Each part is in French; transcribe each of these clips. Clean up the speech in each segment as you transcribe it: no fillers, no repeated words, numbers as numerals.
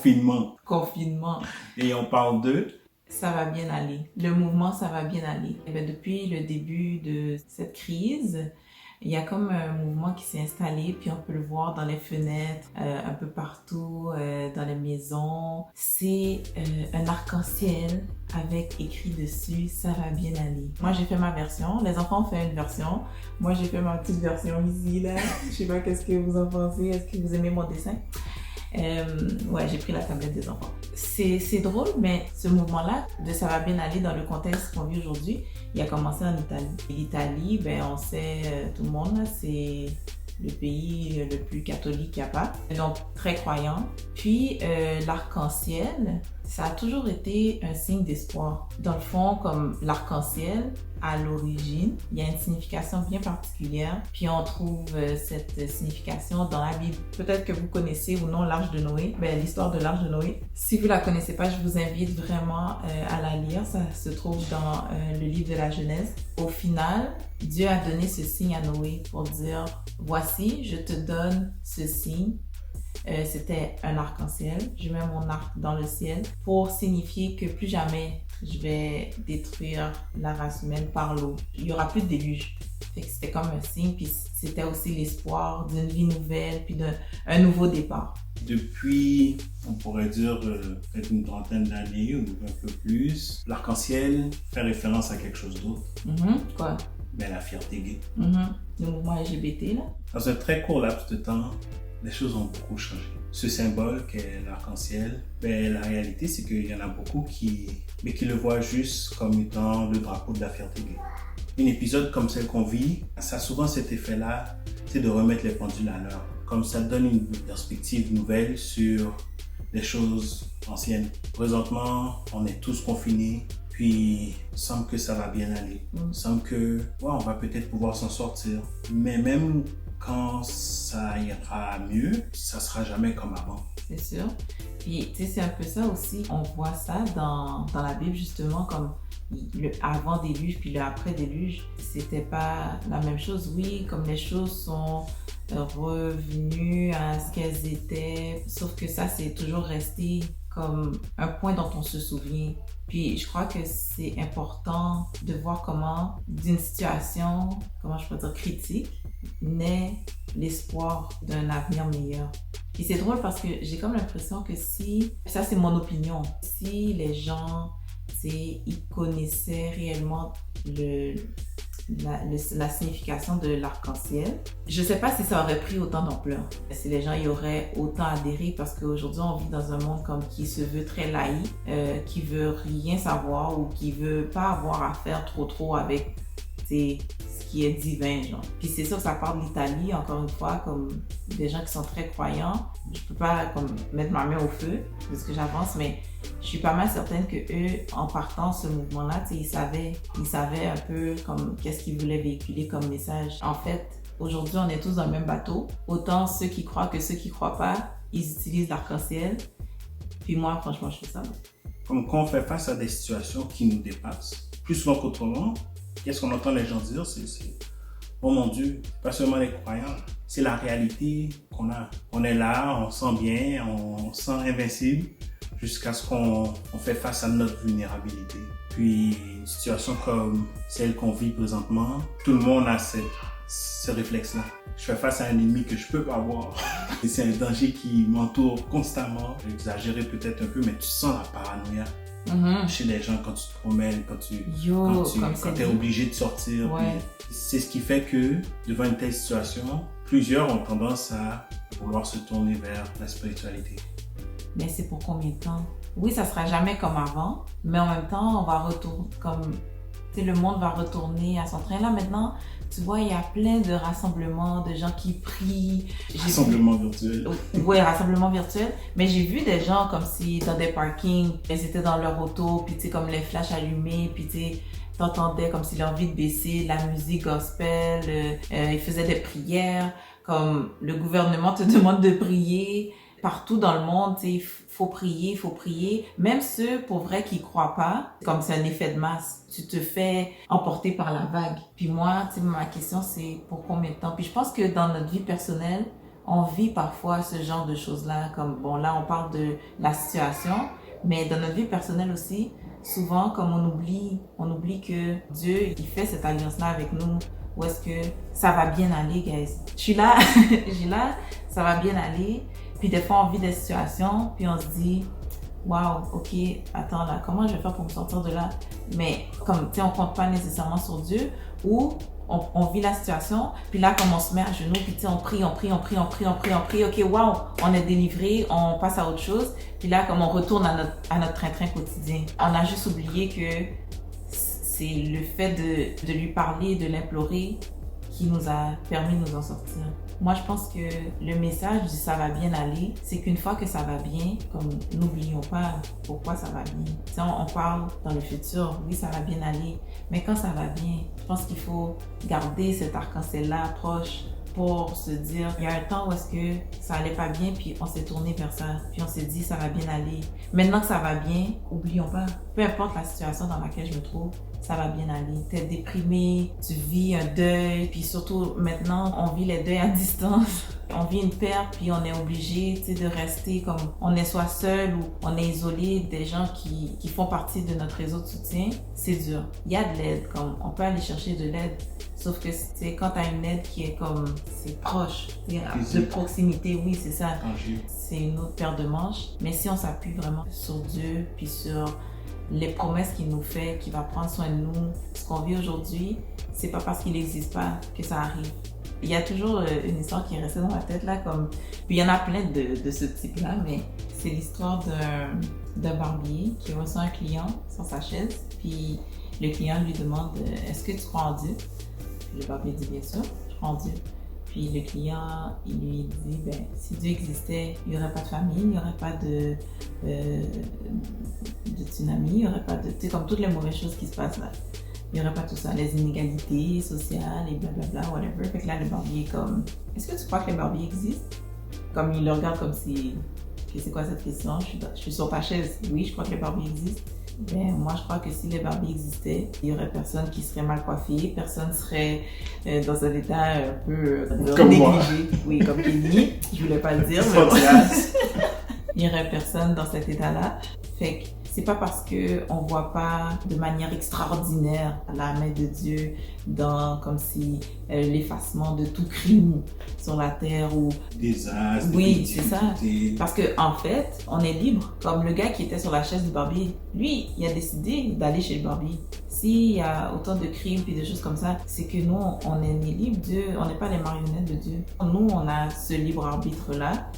confinement. Confinement. Et on parle de... Ça va bien aller. Le mouvement, ça va bien aller. Et bien, depuis le début de cette crise, il y a comme un mouvement qui s'est installé, puis on peut le voir dans les fenêtres, un peu partout, dans les maisons. C'est un arc-en-ciel avec écrit dessus « Ça va bien aller ». Moi, j'ai fait ma version. Les enfants ont fait une version. Moi, j'ai fait ma petite version ici, là. Je sais pas qu'est-ce que vous en pensez. Est-ce que vous aimez mon dessin? Ouais, j'ai pris la tablette des enfants. C'est drôle, mais ce mouvement-là, de ça va bien aller dans le contexte qu'on vit aujourd'hui, il a commencé en Italie. L'Italie, ben, on sait, tout le monde, là, c'est le pays le plus catholique qu'il n'y a pas, donc très croyant. Puis l'arc-en-ciel, ça a toujours été un signe d'espoir. Dans le fond, comme l'arc-en-ciel, à l'origine, il y a une signification bien particulière. Puis on trouve cette signification dans la Bible. Peut-être que vous connaissez ou non l'Arche de Noé, l'histoire de l'Arche de Noé. Si vous la connaissez pas, je vous invite vraiment à la lire. Ça se trouve dans le livre de la Genèse. Au final, Dieu a donné ce signe à Noé pour dire « Voici, je te donne ce signe ». C'était un arc-en-ciel. Je mets mon arc dans le ciel pour signifier que plus jamais je vais détruire la race humaine par l'eau. Il n'y aura plus de déluge. Fait que c'était comme un signe, puis c'était aussi l'espoir d'une vie nouvelle, puis d'un nouveau départ. Depuis, on pourrait dire, peut-être une trentaine d'années ou un peu plus, l'arc-en-ciel fait référence à quelque chose d'autre. Quoi? La fierté gay. Le mouvement LGBT, là. Dans un très court laps de temps, les choses ont beaucoup changé. Ce symbole qu'est l'arc-en-ciel, la réalité, c'est qu'il y en a beaucoup qui le voient juste comme étant le drapeau de la fierté gay. Un épisode comme celle qu'on vit, ça a souvent cet effet-là, c'est de remettre les pendules à l'heure. Comme ça donne une perspective nouvelle sur les choses anciennes. Présentement, on est tous confinés, puis il semble que ça va bien aller. Il semble que, on va peut-être pouvoir s'en sortir. Mais même quand ça ira mieux, ça sera jamais comme avant. C'est sûr. Puis, tu sais, c'est un peu ça aussi. On voit ça dans la Bible, justement, comme le avant-déluge puis le après-déluge. C'était pas la même chose. Oui, comme les choses sont revenues à ce qu'elles étaient. Sauf que ça, c'est toujours resté comme un point dont on se souvient. Puis je crois que c'est important de voir comment, d'une situation, comment je peux dire, critique, naît l'espoir d'un avenir meilleur. Et c'est drôle parce que j'ai comme l'impression que ça c'est mon opinion, si les gens, ils connaissaient réellement la signification de l'arc-en-ciel, je sais pas si ça aurait pris autant d'ampleur. Si les gens y auraient autant adhéré, parce qu'aujourd'hui on vit dans un monde qui se veut très laïque, qui veut rien savoir ou qui veut pas avoir à faire trop avec ce qui est divin, genre. Puis c'est sûr que ça part de l'Italie, encore une fois, comme des gens qui sont très croyants. Je peux pas comme mettre ma main au feu parce que j'avance, mais je suis pas mal certaine que eux, en partant ce mouvement-là, ils savaient un peu comme qu'est-ce qu'ils voulaient véhiculer comme message. En fait, aujourd'hui, on est tous dans le même bateau. Autant ceux qui croient que ceux qui croient pas, ils utilisent l'arc-en-ciel. Puis moi, franchement, je fais ça. Comme quand on fait face à des situations qui nous dépassent, plus souvent qu'autrement, qu'est-ce qu'on entend les gens dire, c'est oh mon Dieu, pas seulement les croyants, c'est la réalité qu'on a. On est là, on sent bien, on sent invincible jusqu'à ce qu'on fait face à notre vulnérabilité. Puis une situation comme celle qu'on vit présentement, tout le monde a ce réflexe-là. Je fais face à un ennemi que je peux pas voir. Et c'est un danger qui m'entoure constamment. J'ai exagéré peut-être un peu, mais tu sens la paranoïa. Chez les gens quand tu te promènes, quand tu es obligé de sortir. Ouais. C'est ce qui fait que devant une telle situation, plusieurs ont tendance à vouloir se tourner vers la spiritualité. Mais c'est pour combien de temps? Oui, ça sera jamais comme avant, mais en même temps, on va retourner le monde va retourner à son train. Là maintenant, tu vois, il y a plein de rassemblements, de gens qui prient. Rassemblements virtuels. Oui, rassemblements virtuels. Mais j'ai vu des gens comme si dans des parkings, ils étaient dans leur auto, puis tu sais, comme les flashs allumés, puis tu sais, t'entendais comme si leur vie de baisser, la musique gospel, ils faisaient des prières, comme le gouvernement te demande de prier. Partout dans le monde, il faut prier. Même ceux, pour vrai, qui croient pas, comme c'est un effet de masse, tu te fais emporter par la vague. Puis moi, ma question, c'est pour combien de temps? Puis je pense que dans notre vie personnelle, on vit parfois ce genre de choses-là, comme, bon, là, on parle de la situation, mais dans notre vie personnelle aussi, souvent, comme on oublie que Dieu, il fait cette alliance-là avec nous, où est-ce que ça va bien aller, guys. Je suis là, je suis là, ça va bien aller. Puis des fois, on vit des situations, puis on se dit, waouh, ok, attends là, comment je vais faire pour me sortir de là? Mais comme, tu sais, on compte pas nécessairement sur Dieu, ou on vit la situation, puis là, comme on se met à genoux, puis tu sais, on prie, ok, waouh, on est délivré, on passe à autre chose, puis là, comme on retourne à notre train-train quotidien. On a juste oublié que c'est le fait de lui parler, de l'implorer, qui nous a permis de nous en sortir. Moi, je pense que le message du ça va bien aller, c'est qu'une fois que ça va bien, comme n'oublions pas pourquoi ça va bien. Tu sais, on parle dans le futur, oui, ça va bien aller, mais quand ça va bien, je pense qu'il faut garder cet arc-en-ciel-là proche pour se dire, il y a un temps où est-ce que ça allait pas bien, puis on s'est tourné vers ça, puis on s'est dit, ça va bien aller. Maintenant que ça va bien, oublions pas, peu importe la situation dans laquelle je me trouve, ça va bien aller. T'es déprimé, tu vis un deuil, puis surtout maintenant, on vit les deuils à distance. On vit une perte, puis on est obligé, tu sais, de rester comme on est soit seul ou on est isolé des gens qui font partie de notre réseau de soutien. C'est dur. Il y a de l'aide, comme on peut aller chercher de l'aide. Sauf que c'est quand t'as une aide qui est comme, c'est proche, de proximité, oui, c'est ça. C'est une autre paire de manches. Mais si on s'appuie vraiment sur Dieu, puis sur les promesses qu'il nous fait, qu'il va prendre soin de nous, ce qu'on vit aujourd'hui, c'est pas parce qu'il n'existe pas que ça arrive. Il y a toujours une histoire qui est restée dans ma tête là, comme, puis il y en a plein de ce type-là, mais c'est l'histoire d'un barbier qui reçoit un client sur sa chaise, puis le client lui demande est-ce que tu crois en Dieu? Puis le barbier dit bien sûr, je crois en Dieu. Puis le client, il lui dit, ben, si Dieu existait, il n'y aurait pas de famille, il n'y aurait pas de tsunami, il n'y aurait pas de, tu sais, comme toutes les mauvaises choses qui se passent là. Il n'y aurait pas tout ça, les inégalités sociales et blablabla, whatever. Fait que là, le barbier est comme, est-ce que tu crois que les barbiers existent? Comme il le regarde comme si, c'est quoi cette question? Je suis sur ta chaise. Oui, je crois que les barbiers existent. Ben, moi, je crois que si les barbiers existaient, il y aurait personne qui serait mal coiffé, personne serait dans un état un peu négligé. Oui, comme Kenny. Je voulais pas le dire, mais bon. Il y aurait personne dans cet état-là. Fait que c'est pas parce que on voit pas de manière extraordinaire la main de Dieu dans comme si l'effacement de tout crime sur la terre ou désastre. Oui, c'est ça. Parce que en fait, on est libre. Comme le gars qui était sur la chaise du barbier, lui, il a décidé d'aller chez le barbier. S'il y a autant de crimes et de choses comme ça, c'est que nous, on est nés libres. Dieu, on n'est pas les marionnettes de Dieu. Nous, on a ce libre arbitre là.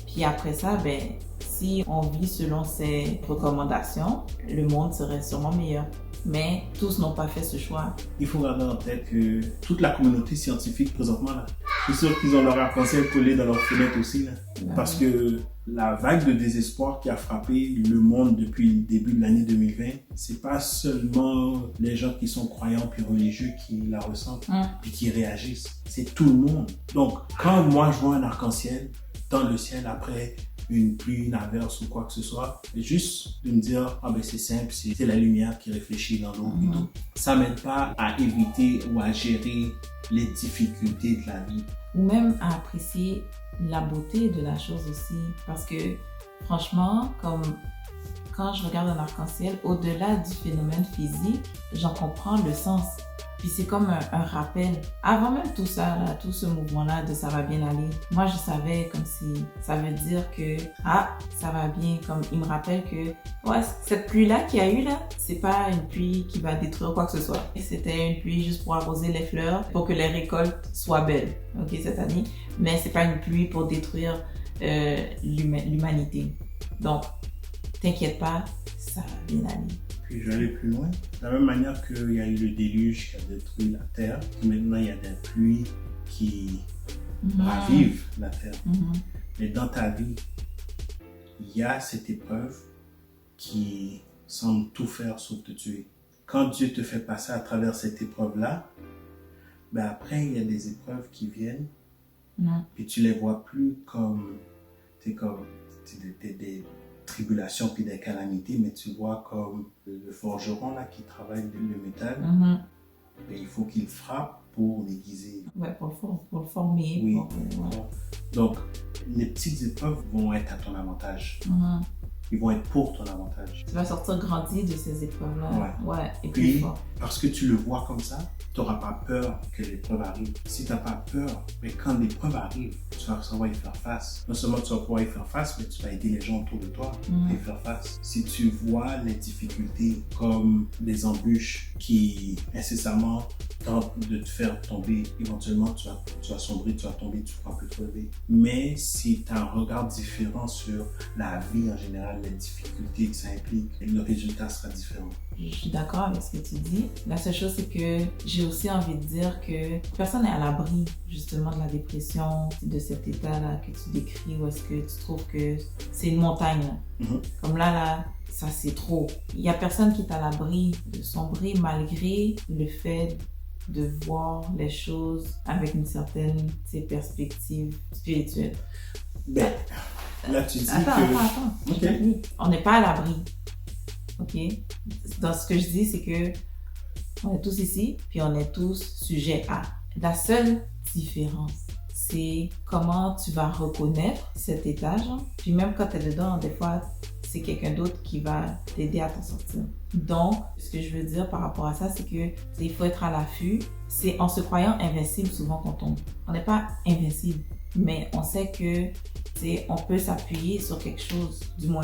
Puis après ça, ben si on vit selon ses recommandations, le monde serait sûrement meilleur. Mais tous n'ont pas fait ce choix. Il faut garder en tête que toute la communauté scientifique présentement, là, je suis sûr qu'ils ont leur arc-en-ciel collé dans leur fenêtre aussi. Là, parce que la vague de désespoir qui a frappé le monde depuis le début de l'année 2020, c'est pas seulement les gens qui sont croyants puis religieux qui la ressentent puis qui réagissent. C'est tout le monde. Donc, quand moi je vois un arc-en-ciel dans le ciel après une pluie, une averse ou quoi que ce soit, juste de me dire, ah ben c'est simple, c'est la lumière qui réfléchit dans l'eau et tout. Ça m'aide pas à éviter ou à gérer les difficultés de la vie. Ou même à apprécier la beauté de la chose aussi. Parce que franchement, comme quand je regarde un arc-en-ciel, au-delà du phénomène physique, j'en comprends le sens. Puis c'est comme un rappel. Avant même tout ça, là, tout ce mouvement-là de ça va bien aller, moi je savais comme si ça veut dire que ça va bien. Comme il me rappelle que cette pluie-là qu'il y a eu là, c'est pas une pluie qui va détruire quoi que ce soit. C'était une pluie juste pour arroser les fleurs, pour que les récoltes soient belles, ok, cette année. Mais c'est pas une pluie pour détruire l'humanité. Donc, t'inquiète pas, ça va bien aller. Puis je vais aller plus loin. De la même manière qu'il y a eu le déluge qui a détruit la terre, maintenant il y a des pluies qui ravivent la terre. Mais dans ta vie, il y a cette épreuve qui semble tout faire sauf te tuer. Quand Dieu te fait passer à travers cette épreuve-là, ben après il y a des épreuves qui viennent et tu les vois plus comme des tribulations puis des calamités, mais tu vois comme le forgeron là qui travaille le métal, ben, il faut qu'il frappe pour l'aiguiser. Ouais, pour le former. Oui. Donc, les petites épreuves vont être à ton avantage. Ils vont être pour ton avantage. Tu vas sortir grandi de ces épreuves-là. Ouais. Et puis, fort. Parce que tu le vois comme ça, tu n'auras pas peur que l'épreuve arrive. Si tu n'as pas peur, mais quand l'épreuve arrive, tu vas savoir y faire face. Non seulement tu vas pouvoir y faire face, mais tu vas aider les gens autour de toi à y faire face. Si tu vois les difficultés comme des embûches qui incessamment tentent de te faire tomber, éventuellement tu vas sombrer, tu vas tomber, tu ne pourras plus te relever. Mais si tu as un regard différent sur la vie en général, les difficultés que ça implique, le résultat sera différent. Je suis d'accord avec ce que tu dis. La seule chose, c'est que j'ai aussi envie de dire que personne n'est à l'abri justement de la dépression, de cet état-là que tu décris, où est-ce que tu trouves que c'est une montagne. Comme là, ça c'est trop. Il n'y a personne qui est à l'abri de sombrer malgré le fait de voir les choses avec une certaine perspective spirituelle. Ben, là tu dis Attends. Okay. On n'est pas à l'abri. OK? Dans ce que je dis, c'est que on est tous ici, puis on est tous sujets à. La seule différence, c'est comment tu vas reconnaître cet état, genre. Puis même quand tu es dedans, des fois, c'est quelqu'un d'autre qui va t'aider à t'en sortir. Donc, ce que je veux dire par rapport à ça, c'est que il faut être à l'affût. C'est en se croyant invincible souvent qu'on tombe. On n'est pas invincible, mais on sait que on peut s'appuyer sur quelque chose, du moins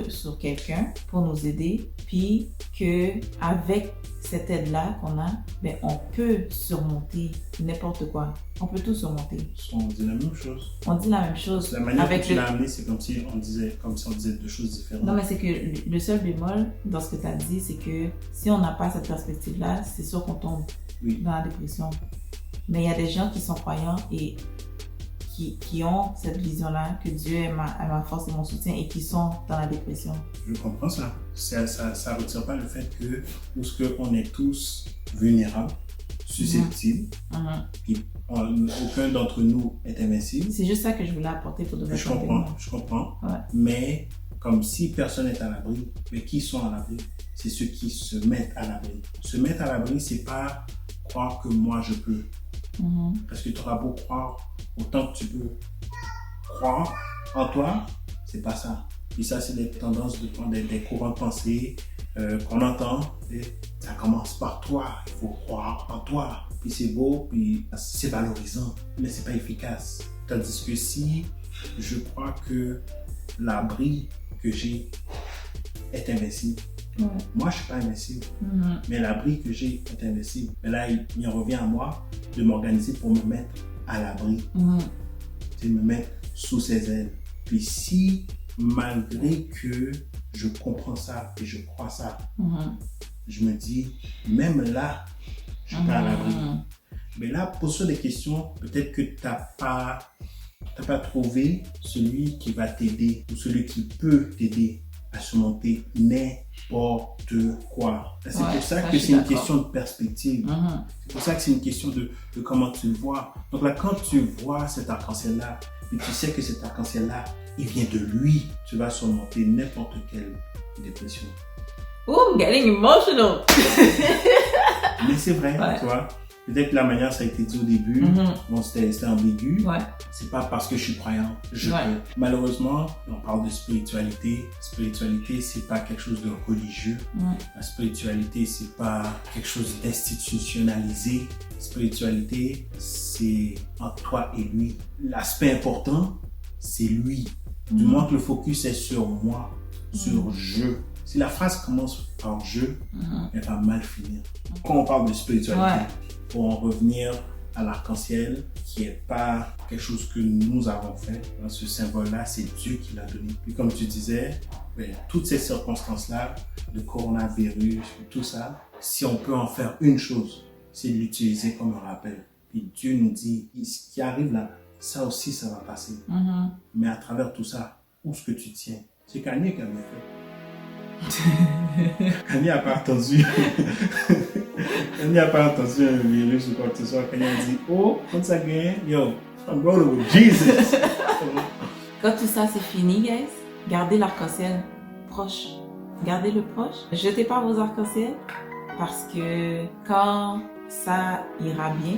sur quelqu'un pour nous aider, puis qu'avec cette aide-là qu'on a, ben, on peut surmonter n'importe quoi. On peut tout surmonter. On dit la même chose. On dit la même chose. La manière dont tu l'as amené, c'est comme si on disait deux choses différentes. Non, mais c'est que le seul bémol dans ce que tu as dit, c'est que si on n'a pas cette perspective-là, c'est sûr qu'on tombe dans la dépression. Mais il y a des gens qui sont croyants et qui ont cette vision-là, que Dieu est ma force et mon soutien, et qui sont dans la dépression. Je comprends ça. Ça ne retire pas le fait que, on est tous vulnérables, susceptibles, puis aucun d'entre nous est invincible. C'est juste ça que je voulais apporter pour donner. Je comprends. Ouais. Mais comme si personne n'est à l'abri, mais qui sont à l'abri? C'est ceux qui se mettent à l'abri. Se mettre à l'abri, c'est pas croire que moi je peux. Parce que tu auras beau croire autant que tu peux croire en toi, c'est pas ça. Puis ça, c'est des tendances, des courants de pensée qu'on entend. Et ça commence par toi, il faut croire en toi. Puis c'est beau, puis c'est valorisant, mais c'est pas efficace. Tandis que si je crois que l'abri que j'ai est invincible, moi, je ne suis pas invincible, mais l'abri que j'ai est invincible. Mais là, il revient à moi de m'organiser pour me mettre à l'abri, de me mettre sous ses ailes. Puis si, malgré que je comprends ça et je crois ça, je me dis, même là, je ne suis pas à l'abri. Mais là, pose-toi des questions, peut-être que tu n'as pas trouvé celui qui va t'aider ou celui qui peut t'aider à surmonter n'importe quoi. C'est pour ça que c'est une question de perspective. C'est pour ça que c'est une question de comment tu le vois. Donc là, quand tu vois cet arc-en-ciel-là, et tu sais que cet arc-en-ciel-là, il vient de lui, tu vas surmonter n'importe quelle dépression. Oh, I'm getting emotional! Mais c'est vrai, tu vois. Peut-être que la manière ça a été dit au début, bon, c'était ambigu. C'est pas parce que je suis croyant. Malheureusement, on parle de spiritualité. Spiritualité, c'est pas quelque chose de religieux. La spiritualité, c'est pas quelque chose d'institutionnalisé. Spiritualité, c'est entre toi et lui. L'aspect important, c'est lui. Du moins que le focus est sur moi, sur je. Si la phrase commence par je, elle va mal finir. Quand on parle de spiritualité, pour en revenir à l'arc-en-ciel, qui n'est pas quelque chose que nous avons fait. Dans ce symbole-là, c'est Dieu qui l'a donné. Puis comme tu disais, toutes ces circonstances-là, le coronavirus, tout ça, si on peut en faire une chose, c'est de l'utiliser comme un rappel. Puis Dieu nous dit, ce qui arrive là, ça aussi, ça va passer. Mais à travers tout ça, où est-ce que tu tiens? C'est Kanye qui a bien fait. Kanye n'a pas attendu. Kanye n'a pas attendu un virus ou quoi que ce soit. Kanye a dit, oh, once again, yo, I'm rolling with Jesus. Quand tout ça c'est fini, guys, gardez l'arc-en-ciel proche. Gardez-le proche. Jetez pas vos arcs-en-ciel parce que quand ça ira bien,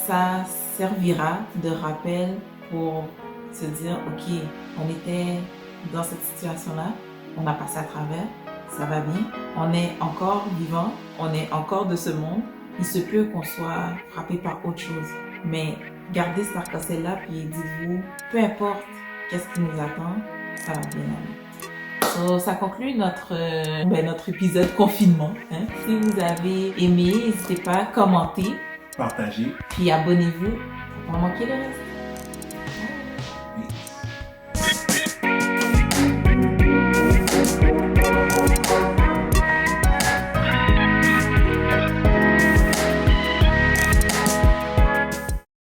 ça servira de rappel pour se dire, OK, on était dans cette situation-là, on a passé à travers, ça va bien, on est encore vivant, on est encore de ce monde. Il se peut qu'on soit frappé par autre chose, mais gardez cet arc-en-ciel-là, puis dites-vous, peu importe qu'est-ce qui nous attend, ça va bien aller. So, ça conclut notre épisode confinement. Hein? Si vous avez aimé, n'hésitez pas à commenter, Partagez. puis abonnez-vous pour pas manquer le reste.